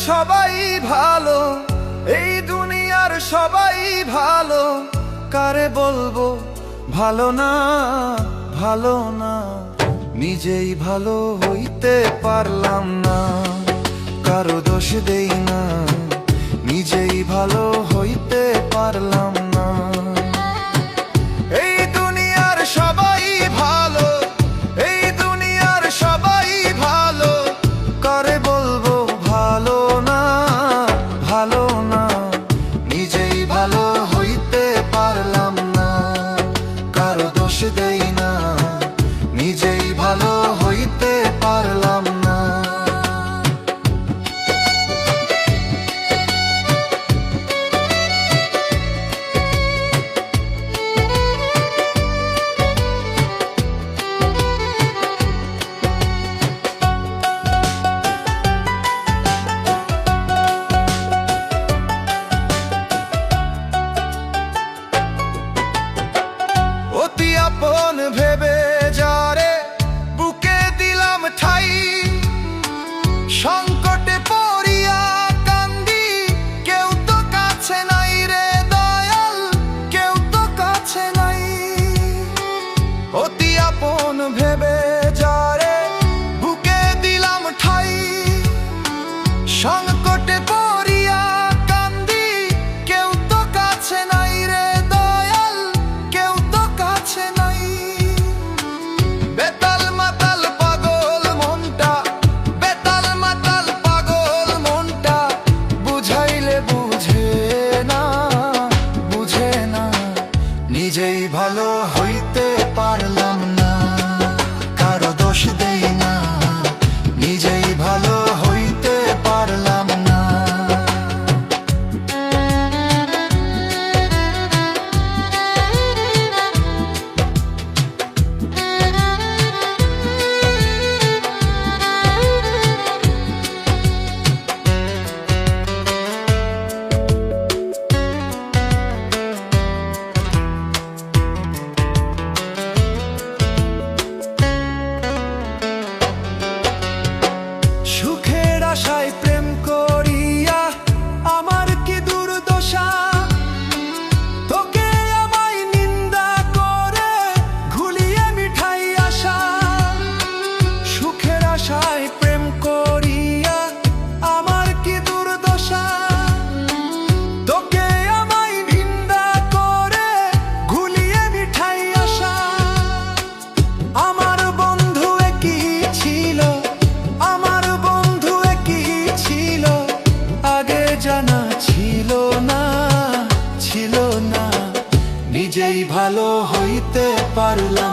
সবাই ভালো, এই দুনিয়ার সবাই ভালো, কারে বলবো ভালো না, ভালো না। নিজেই ভালো হইতে পারলাম না, কারো দোষ দেই না, নিজেই ভালো হইতে পারলাম না। এই দুনিয়ার সবাই ভালো, এই দুনিয়ার সবাই ভালো, কারে বলবো ভালো না, ভালো না। নিজেই ভালো হইতে পারলাম না, কারো দোষ দেই না, নিজেই ভালো হইতে পারলাম না। অতি আপন ভেবে যারে বুকে দিলাম ঠাই, সংকটে পড়িয়া কান্দি, কেউ তো কাছে নাই রে দয়াল, কেউ তো কাছে নাই। অতি আপন ভেবে যারে বুকে দিলাম ঠাই, সংকটে পড়িয়া কান্দি, কেউ তো কাছে নাই রে দয়াল, কেউ তো কাছে নাই। বেতাল মাতাল পাগল মনটা, বেতাল মাতাল পাগল মনটা, বুঝাইলে বুঝে না, বুঝে না। নিজেই ভালো হইতে পারলাম না, কারো দোষ দেই না, নিজেই ভালো হইতে পারলাম না। সুখের আশায় প্রেম করিয়া আমার কি দুর্দশা, তোকে আমায় নিন্দা করে ঘুলিয়ে মিঠাই আশা। সুখের আশায় প্রেম করিয়া আমার কি দুর্দশা, তোকে আমায় নিন্দা করে ঘুলিয়ে মিঠাই আশা। আমার বন্ধু একই ছিল, আমার বন্ধু একই ছিল, আগে জানা ছিল না, ছিল না। নিজেই ভালো হইতে পারলাম